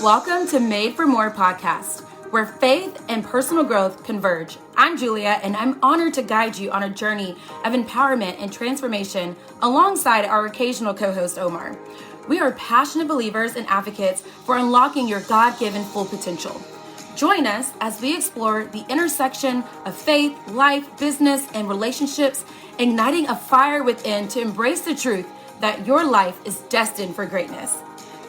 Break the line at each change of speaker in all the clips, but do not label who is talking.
Welcome to Made for More podcast, where faith and personal growth converge. I'm Julia, and I'm honored to guide you on a journey of empowerment and transformation alongside our occasional co-host, Omar. We are passionate believers and advocates for unlocking your God-given full potential. Join us as we explore the intersection of faith, life, business, and relationships, igniting a fire within to embrace the truth that your life is destined for greatness.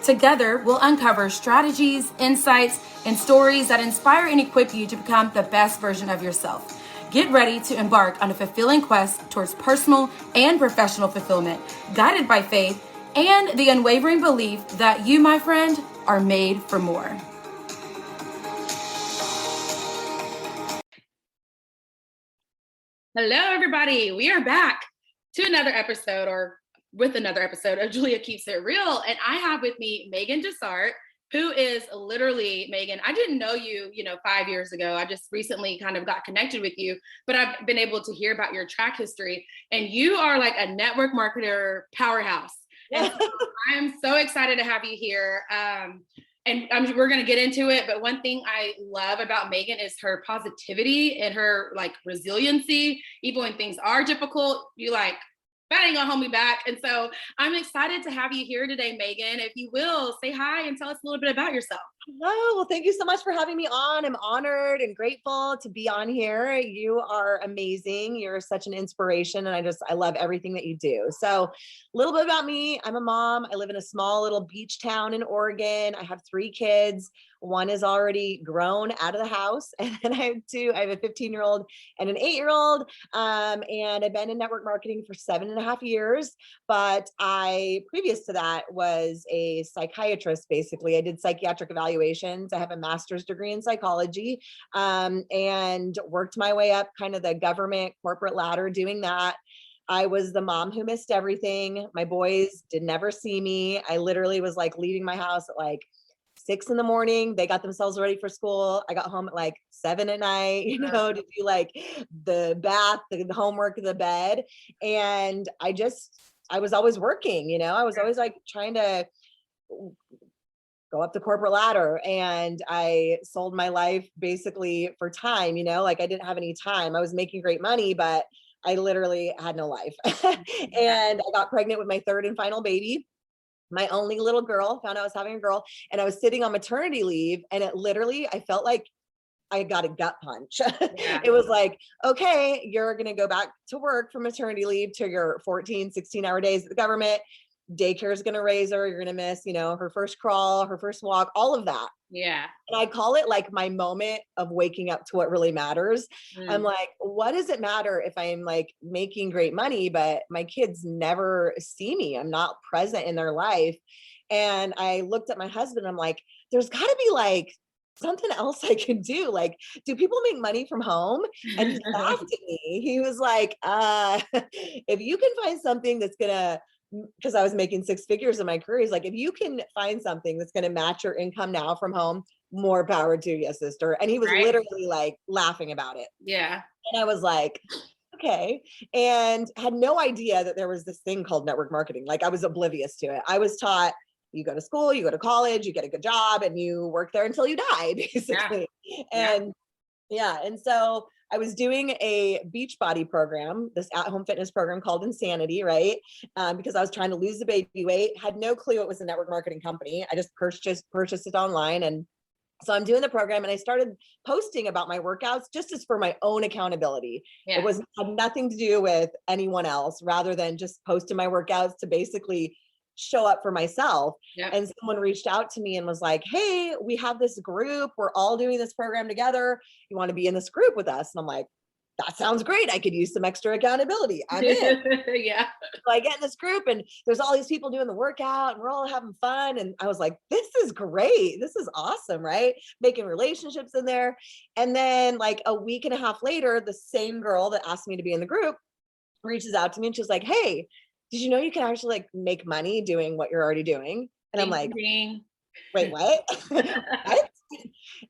Together, we'll uncover strategies, insights, and stories that inspire and equip you to become the best version of yourself. Get ready to embark on a fulfilling quest towards personal and professional fulfillment, guided by faith and the unwavering belief that you, my friend, are made for more. Hello, everybody. We are back to another episode with another episode of Julia Keeps It Real. And I have with me Meagan Desart, who is literally, Meagan, I didn't know you, 5 years ago. I just recently kind of got connected with you, but I've been able to hear about your track history. And you are like a network marketer powerhouse. And so I'm so excited to have you here. We're going to get into it. But one thing I love about Meagan is her positivity and her resiliency. Even when things are difficult, that ain't gonna hold me back. And so I'm excited to have you here today, Meagan. If you will, say hi and tell us a little bit about yourself.
Hello. Well, thank you so much for having me on. I'm honored and grateful to be on here. You are amazing. You're such an inspiration. And I love everything that you do. So a little bit about me. I'm a mom. I live in a small little beach town in Oregon. I have 3 kids. One is already grown out of the house. And then I have 2. I have a 15-year-old and an 8-year-old. And I've been in network marketing for 7.5 years. But previous to that, was a psychiatrist, basically. I did psychiatric evaluations. I have a master's degree in psychology, and worked my way up kind of the government corporate ladder doing that. I was the mom who missed everything. My boys did never see me. I literally was leaving my house at 6 a.m. They got themselves ready for school. I got home at 7 at night, to do the bath, the homework, the bed. And I was always working, I was always trying to go up the corporate ladder, and I sold my life basically for time, I didn't have any time. I was making great money, but I literally had no life. And I got pregnant with my 3rd and final baby. My only little girl, found out I was having a girl, and I was sitting on maternity leave, and I felt like I got a gut punch. Yeah. It was okay, you're going to go back to work from maternity leave to your 14, 16-hour days at the government. Daycare is going to raise her. You're going to miss, her first crawl, her first walk, all of that.
Yeah.
And I call it my moment of waking up to what really matters. I'm what does it matter if I'm making great money, but my kids never see me? I'm not present in their life. And I looked at my husband. I'm there's got to be something else I can do. Do people make money from home? And he laughed at me. He was if you can find something that's gonna, because I was making 6 figures in my career, he's if you can find something that's going to match your income now from home, more power to you, sister. And he was literally laughing about it.
Yeah.
And I was okay. And had no idea that there was this thing called network marketing. I was oblivious to it. I was taught, you go to school, you go to college, you get a good job, and you work there until you die, basically. Yeah. And so I was doing a Beachbody program, this at-home fitness program called Insanity, right? Because I was trying to lose the baby weight, had no clue it was a network marketing company. I just purchased it online. And so I'm doing the program, and I started posting about my workouts just as for my own accountability. Yeah. It had nothing to do with anyone else, rather than just posting my workouts to basically show up for myself. Yep. And someone reached out to me and was hey, we have this group. We're all doing this program together. You want to be in this group with us? And I'm that sounds great. I could use some extra accountability. I'm in.
Yeah.
So I get in this group, and there's all these people doing the workout, and we're all having fun. And I was this is great. This is awesome, right? Making relationships in there. And then a week and a half later, the same girl that asked me to be in the group reaches out to me, and she's hey, did you know you can actually make money doing what you're already doing? And I'm wait, what? What?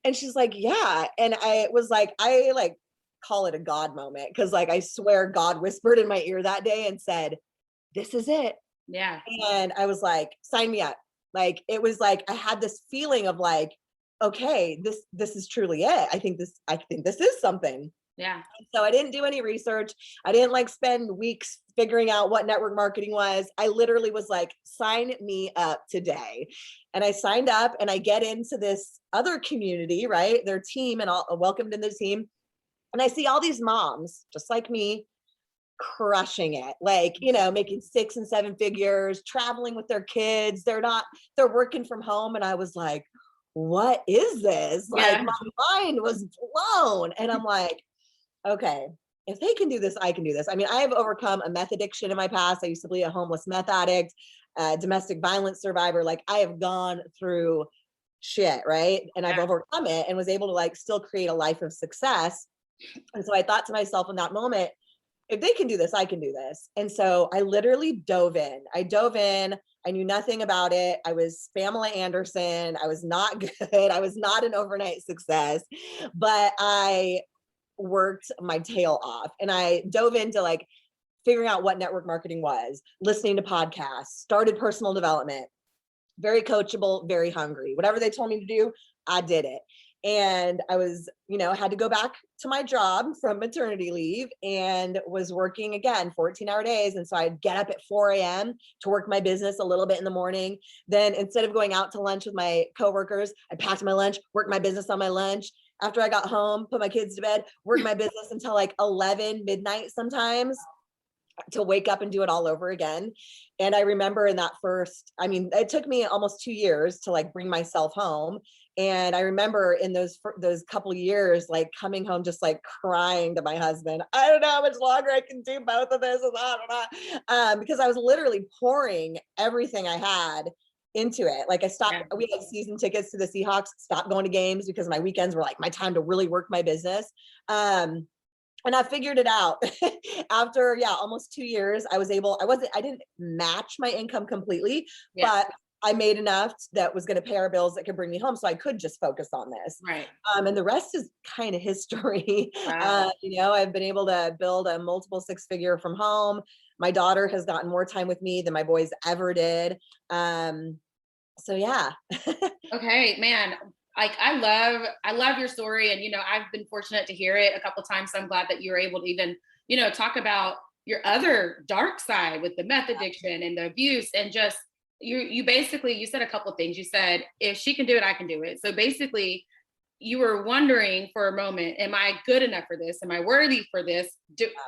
And she's yeah. And I was I call it a God moment, because I swear God whispered in my ear that day and said, this is it.
Yeah.
And I was sign me up. Like, it was like, I had this feeling of like, okay, this is truly it. I think this is something.
Yeah.
So I didn't do any research. I didn't like spend weeks figuring out what network marketing was. I literally was like, sign me up today. And I signed up, and I get into this other community, right? Their team, and I'll welcomed in the team. And I see all these moms just like me, crushing it, like, making 6 and 7 figures, traveling with their kids. They're working from home. And I was like, what is this? Like, my mind was blown. And I'm like, okay, if they can do this, I can do this. I mean, I have overcome a meth addiction in my past. I used to be a homeless meth addict, domestic violence survivor. Like, I have gone through shit, right? And I've overcome it and was able to like still create a life of success. And so I thought to myself in that moment, if they can do this, I can do this. And so I literally dove in. I knew nothing about it. I was Pamela Anderson. I was not good. I was not an overnight success, but I worked my tail off, and I dove into like figuring out what network marketing was, listening to podcasts, started personal development, very coachable, very hungry. Whatever they told me to do, I did it. And I was, had to go back to my job from maternity leave, and was working again 14-hour days. And so I'd get up at 4 a.m. to work my business a little bit in the morning. Then instead of going out to lunch with my coworkers, I packed my lunch, worked my business on my lunch. After I got home, put my kids to bed, worked my business until like 11 midnight sometimes, to wake up and do it all over again. And I remember in that it took me almost 2 years to like bring myself home. And I remember in those couple of years, like coming home, just like crying to my husband, I don't know how much longer I can do both of this, because I was literally pouring everything I had into it. Like, I stopped, we had season tickets to the Seahawks, stopped going to games because my weekends were like my time to really work my business. And I figured it out after, almost 2 years. I didn't match my income completely, but I made enough that was going to pay our bills that could bring me home. So I could just focus on this.
Right.
And the rest is kind of history.
Wow.
I've been able to build a multiple 6-figure from home. My daughter has gotten more time with me than my boys ever did. So yeah.
Okay, man. Like, I love your story. And, I've been fortunate to hear it a couple of times. So I'm glad that you were able to even, talk about your other dark side with the meth addiction and the abuse, and just, you basically, you said a couple of things. You said, if she can do it, I can do it. So basically you were wondering for a moment, am I good enough for this? Am I worthy for this?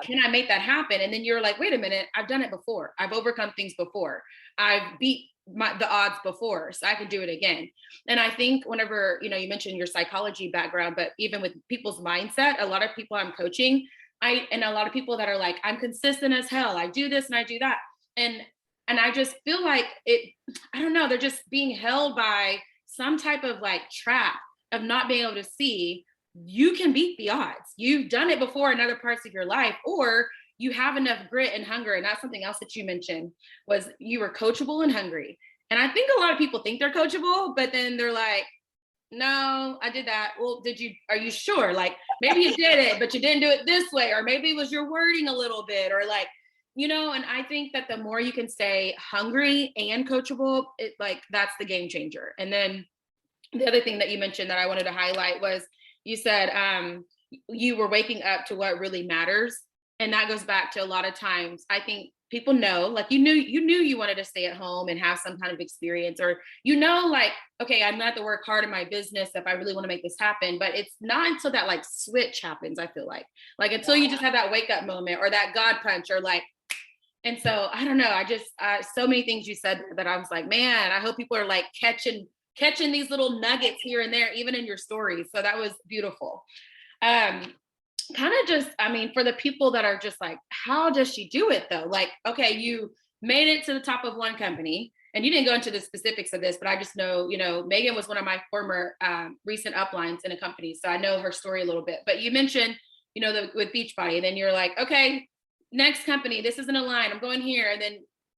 Can I make that happen? And then you're like, wait a minute, I've done it before. I've overcome things before. I've beat the odds before, so I can do it again. And I think whenever, you mentioned your psychology background, but even with people's mindset, a lot of people I'm coaching, and a lot of people that are like, I'm consistent as hell. I do this and I do that. And I just feel like I don't know, they're just being held by some type of like trap of not being able to see you can beat the odds. You've done it before in other parts of your life, or you have enough grit and hunger. And that's something else that you mentioned, was you were coachable and hungry. And I think a lot of people think they're coachable, but then they're like, no, I did that. Well, are you sure? Like, maybe you did it, but you didn't do it this way. Or maybe it was your wording a little bit, or like, and I think that the more you can stay hungry and coachable, that's the game changer. And then the other thing that you mentioned that I wanted to highlight was, you said you were waking up to what really matters. And that goes back to a lot of times, I think people know, like, you knew you wanted to stay at home and have some kind of experience, or, like, okay, I'm gonna have to work hard in my business if I really want to make this happen. But it's not until that like switch happens, I feel like until you just have that wake up moment or that God punch, or like. And so I don't know, I just so many things you said that I was like, man, I hope people are like catching these little nuggets here and there, even in your stories. So that was beautiful. Kind of just, for the people that are just like, how does she do it though? Like, okay, you made it to the top of one company, and you didn't go into the specifics of this, but I just know, Meagan was one of my former recent uplines in a company. So I know her story a little bit, but you mentioned, with Beachbody, and then you're like, okay, next company, this isn't aligned, I'm going here. And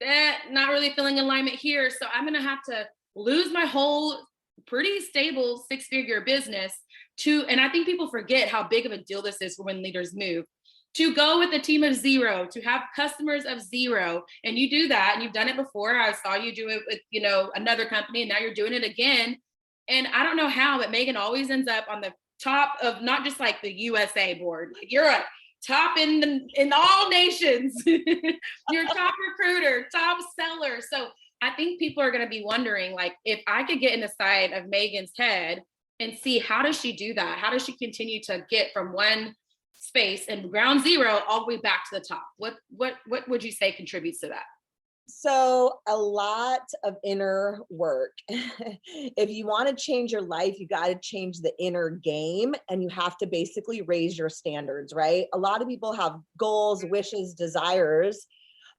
then not really feeling alignment here. So I'm going to have to lose my whole pretty stable 6-figure business and I think people forget how big of a deal this is for when leaders move. to go with a team of 0, to have customers of 0. And you do that, and you've done it before. I saw you do it with, another company, and now you're doing it again. And I don't know how, but Meagan always ends up on the top of not just like the USA board. Like you're a top in all nations. You're top recruiter, top seller. So I think people are going to be wondering, like, if I could get in the side of Meagan's head and see, how does she do that? How does she continue to get from one space and ground 0 all the way back to the top? What would you say contributes to that?
So a lot of inner work. If you want to change your life, you got to change the inner game, and you have to basically raise your standards, right? A lot of people have goals, wishes, desires,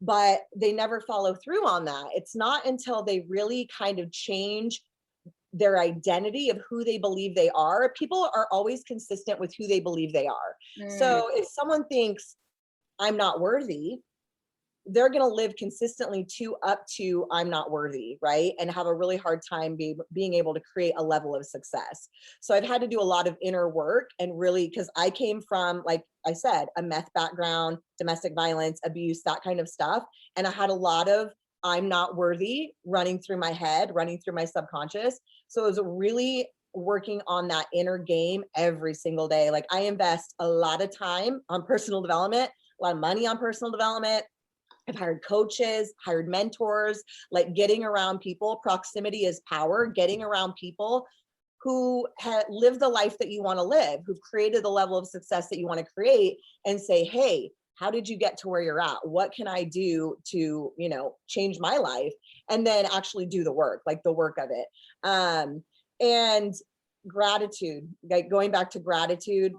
but they never follow through on that. It's not until they really kind of change their identity of who they believe they are. People are always consistent with who they believe they are. So if someone thinks I'm not worthy, they're going to live consistently up to I'm not worthy, right? And have a really hard time being able to create a level of success. So I've had to do a lot of inner work, and really, because I came from, like I said, a meth background, domestic violence, abuse, that kind of stuff. And I had a lot of I'm not worthy running through my head, running through my subconscious. So it was really working on that inner game every single day. Like I invest a lot of time on personal development, a lot of money on personal development. I've hired coaches, hired mentors, like getting around people. Proximity is power. Getting around people who have lived the life that you want to live, who've created the level of success that you want to create, and say, hey, how did you get to where you're at? What can I do to, change my life? And then actually do the work, like the work of it. And gratitude, like going back to gratitude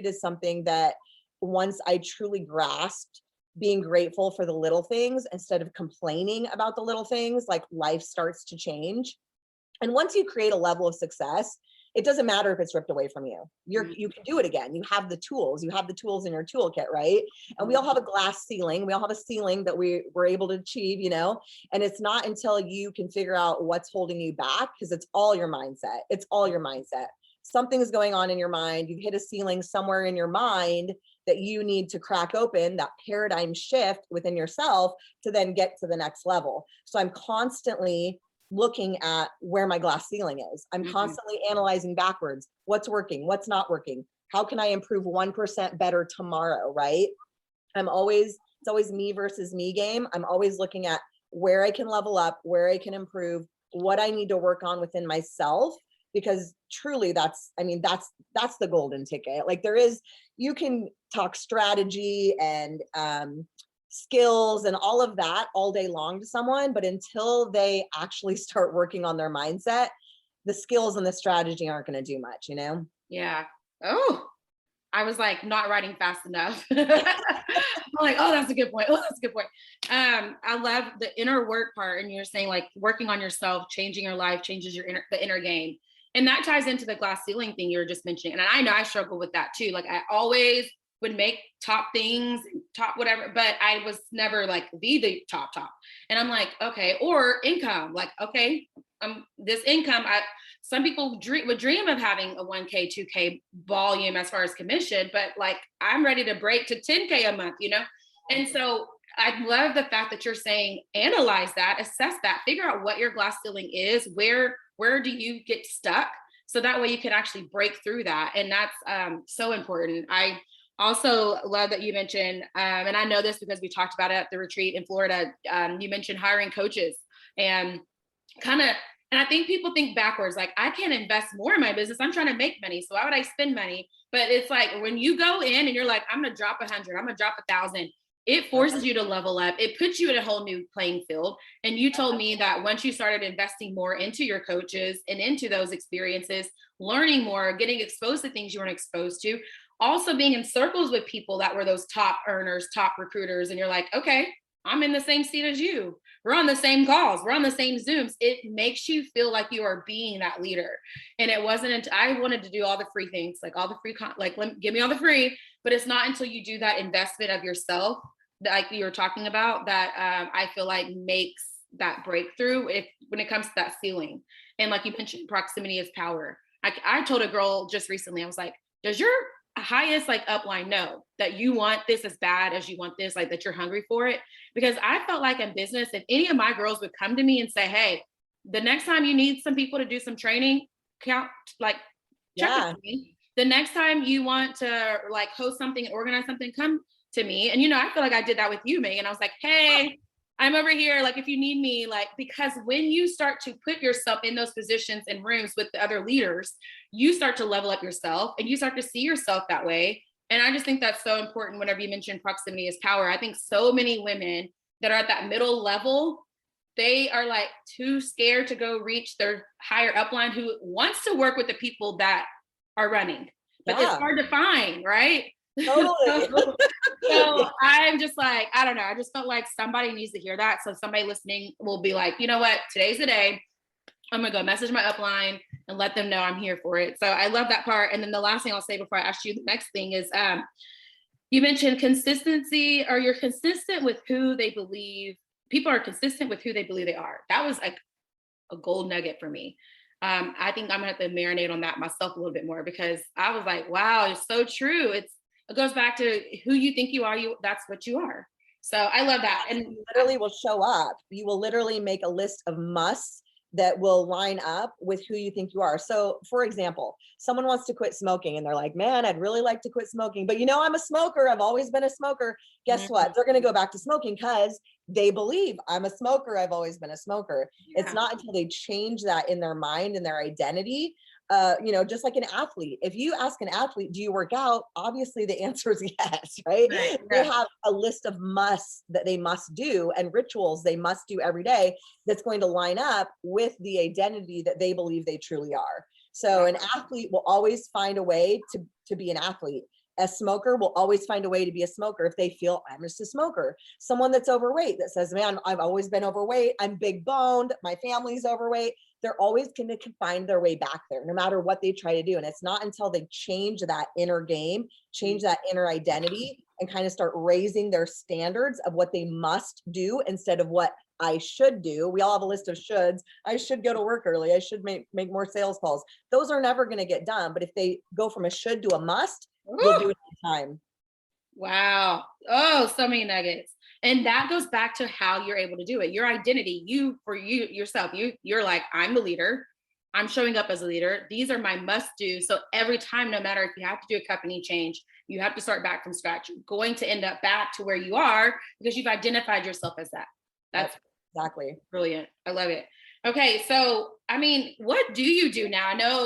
is something that once I truly grasped, being grateful for the little things instead of complaining about the little things, like life starts to change. And once you create a level of success, it doesn't matter if it's ripped away from you. You can do it again. You have the tools. You have the tools in your toolkit, right? And we all have a glass ceiling. We all have a ceiling that we're able to achieve, and it's not until you can figure out what's holding you back, because it's all your mindset. It's all your mindset. Something is going on in your mind. You've hit a ceiling somewhere in your mind that you need to crack open, that paradigm shift within yourself to then get to the next level. So I'm constantly looking at where my glass ceiling is. I'm constantly analyzing backwards. What's working? What's not working? How can I improve 1% better tomorrow, right? It's always me versus me game. I'm always looking at where I can level up, where I can improve, what I need to work on within myself, because truly that's the golden ticket. Like you can talk strategy and skills and all of that all day long to someone, but until they actually start working on their mindset, the skills and the strategy aren't going to do much,
Yeah. Oh, I was like not writing fast enough. I'm like, oh, that's a good point. I love the inner work part. And you're saying like working on yourself, changing your life, changes the inner game. And that ties into the glass ceiling thing you were just mentioning. And I know I struggle with that too. Like I always would make top things, top whatever, but I was never like the top. And I'm like, okay, or income, like, okay, this income, some people would dream of having a 1K, 2K volume as far as commission, but like, I'm ready to break to 10K a month, And so I love the fact that you're saying, analyze that, assess that, figure out what your glass ceiling is, where do you get stuck? So that way you can actually break through that. And that's so important. I also love that you mentioned, and I know this because we talked about it at the retreat in Florida. You mentioned hiring coaches and and I think people think backwards, like I can't invest more in my business. I'm trying to make money. So why would I spend money? But it's like, when you go in and you're like, I'm going to drop 100, I'm going to drop 1,000. It forces you to level up. It puts you in a whole new playing field. And you told me that once you started investing more into your coaches and into those experiences, learning more, getting exposed to things you weren't exposed to, also being in circles with people that were those top earners, top recruiters. And you're like, okay, I'm in the same seat as you. We're on the same calls. We're on the same Zooms. It makes you feel like you are being that leader. And it wasn't until I wanted to do all the free things, like all the free, give me all the free, but it's not until you do that investment of yourself, like you were talking about, that I feel like makes that breakthrough when it comes to that ceiling. And like you mentioned, proximity is power. I told a girl just recently, I was like, highest like upline know that you want this as bad as you want this, like that you're hungry for it. Because I felt like in business, if any of my girls would come to me and say, hey, the next time you need some people to do some training, check with me. The next time you want to like host something and organize something, come to me. And, I feel like I did that with you, Megan. I was like, hey, I'm over here. Like, if you need me, because when you start to put yourself in those positions and rooms with the other leaders, you start to level up yourself and you start to see yourself that way. And I just think that's so important whenever you mention proximity is power. I think so many women that are at that middle level, they are like too scared to go reach their higher upline who wants to work with the people that are running, but it's hard to find, right?
Totally.
So I'm just like, I don't know. I just felt like somebody needs to hear that. So somebody listening will be like, you know what? Today's the day. I'm going to go message my upline and let them know I'm here for it. So I love that part. And then the last thing I'll say before I ask you the next thing is, you mentioned consistency, or you're consistent with who they believe. People are consistent with who they believe they are. That was like a gold nugget for me. I think I'm gonna have to marinate on that myself a little bit more, because I was like, wow, it's so true. It goes back to who you think you are. That's what you are. So I love that. And
you literally will show up. You will literally make a list of musts that will line up with who you think you are. So for example, someone wants to quit smoking and they're like, man, I'd really like to quit smoking, but I'm a smoker. I've always been a smoker. Guess what? They're going to go back to smoking because they believe I'm a smoker. I've always been a smoker. Yeah. It's not until they change that in their mind and their identity. Just like an athlete, if you ask an athlete, do you work out? Obviously the answer is yes, right? Yeah. They have a list of musts that they must do and rituals they must do every day that's going to line up with the identity that they believe they truly are. So an athlete will always find a way to be an athlete. A smoker will always find a way to be a smoker if they feel I'm just a smoker. Someone that's overweight that says, man, I've always been overweight. I'm big boned. My family's overweight. They're always going to find their way back there, no matter what they try to do. And it's not until they change that inner game, change that inner identity, and kind of start raising their standards of what they must do instead of what I should do. We all have a list of shoulds. I should go to work early. I should make more sales calls. Those are never going to get done. But if they go from a should to a must, they'll do it in time.
Wow. Oh, so many nuggets. And that goes back to how you're able to do it. Your identity, yourself, you're like, I'm the leader. I'm showing up as a leader. These are my must do. So every time, no matter if you have to do a company change, you have to start back from scratch. You're going to end up back to where you are because you've identified yourself as that. That's
exactly
brilliant. I love it. Okay. So, what do you do now? I know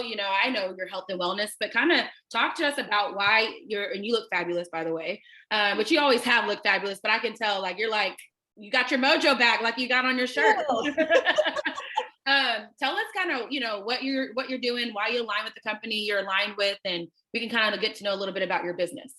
your health and wellness, but kind of talk to us about why and you look fabulous, by the way. But you always have looked fabulous, but I can tell like, you're like, you got your mojo back, like you got on your shirt. Tell us kind of, what you're doing, why you align with the company you're aligned with, and we can kind of get to know a little bit about your business.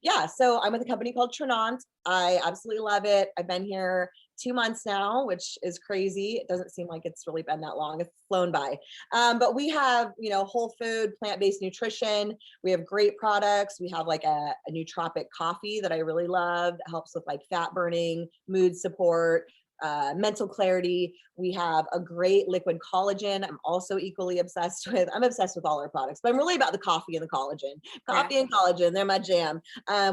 Yeah. So I'm with a company called Trenant. I absolutely love it. I've been here 2 months now, which is crazy. It doesn't seem like it's really been that long. It's flown by. But we have, whole food, plant-based nutrition. We have great products. We have like a nootropic coffee that I really love that helps with like fat burning, mood support, mental clarity. We have a great liquid collagen. I'm also equally obsessed with. I'm obsessed with all our products, but I'm really about the coffee and the collagen. Coffee and collagen, they're my jam.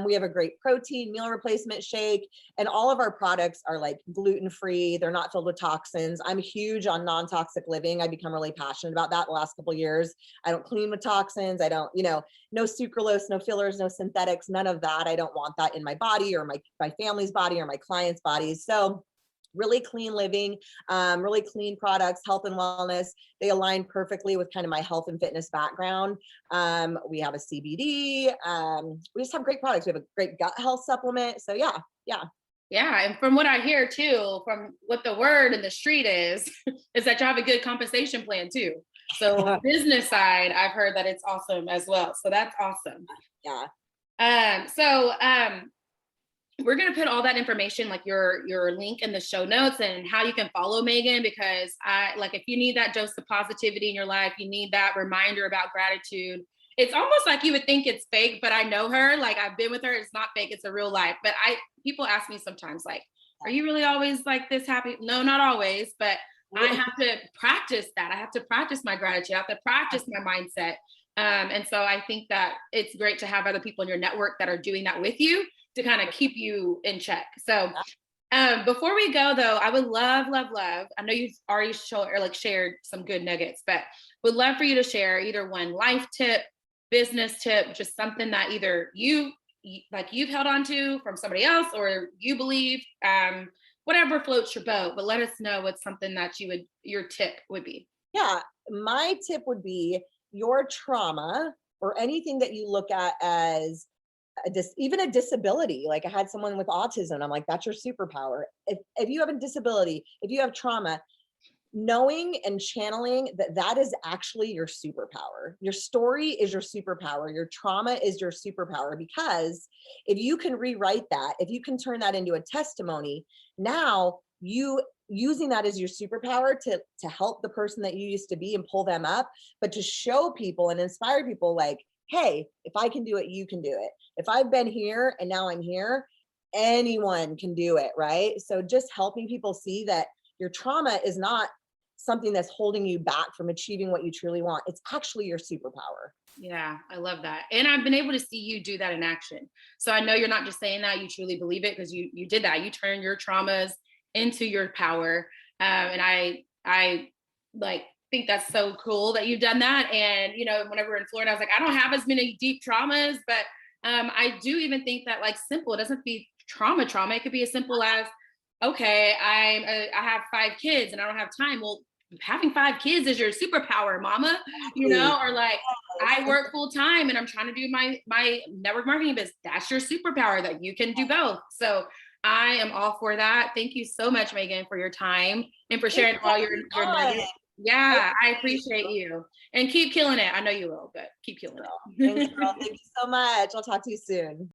We have a great protein meal replacement shake, and all of our products are like gluten-free. They're not filled with toxins. I'm huge on non-toxic living. I've become really passionate about that the last couple of years. I don't clean with toxins. I don't, no sucralose, no fillers, no synthetics, none of that. I don't want that in my body or my family's body or my clients' bodies. So really clean living, really clean products, health and wellness. They align perfectly with kind of my health and fitness background. We have a CBD. We just have great products. We have a great gut health supplement. So yeah.
And from what I hear too, from what the word in the street is that you have a good compensation plan too. So business side, I've heard that it's awesome as well. So that's awesome.
Yeah.
We're going to put all that information, like your link in the show notes and how you can follow Meagan, because if you need that dose of positivity in your life, you need that reminder about gratitude. It's almost like you would think it's fake, but I know her, like I've been with her. It's not fake. It's a real life. But people ask me sometimes, like, are you really always like this happy? No, not always, but I have to practice that. I have to practice my gratitude. I have to practice my mindset. And so I think that it's great to have other people in your network that are doing that with you to kind of keep you in check. So before we go though, I would love, I know you've already shared some good nuggets, but would love for you to share either one life tip, business tip, just something that either you've held on to from somebody else or you believe, whatever floats your boat, but let us know what's something that your tip would be.
Yeah, my tip would be your trauma or anything that you look at as even a disability. Like I had someone with autism. I'm like, that's your superpower. If you have a disability, if you have trauma, knowing and channeling that is actually your superpower. Your story is your superpower. Your trauma is your superpower, because if you can rewrite that, if you can turn that into a testimony, now you using that as your superpower to help the person that you used to be and pull them up, but to show people and inspire people like, hey, if I can do it, you can do it. If I've been here and now I'm here, anyone can do it, right? So just helping people see that your trauma is not something that's holding you back from achieving what you truly want. It's actually your superpower.
Yeah, I love that. And I've been able to see you do that in action. So I know you're not just saying that, you truly believe it, because you did that. You turned your traumas into your power. And I like think that's so cool that you've done that. And, whenever we're in Florida, I was like, I don't have as many deep traumas, but I do even think that like simple, it doesn't be trauma. It could be as simple as, okay, I have 5 kids and I don't have time. Well, having 5 kids is your superpower, mama, or like, I work full time and I'm trying to do my network marketing business. That's your superpower, that you can do both. So I am all for that. Thank you so much, Meagan, for your time and for sharing all your nuggets. Yeah, I appreciate you, and keep killing it. I know you will, but keep killing it.
Thanks, girl. Thank you so much. I'll talk to you soon.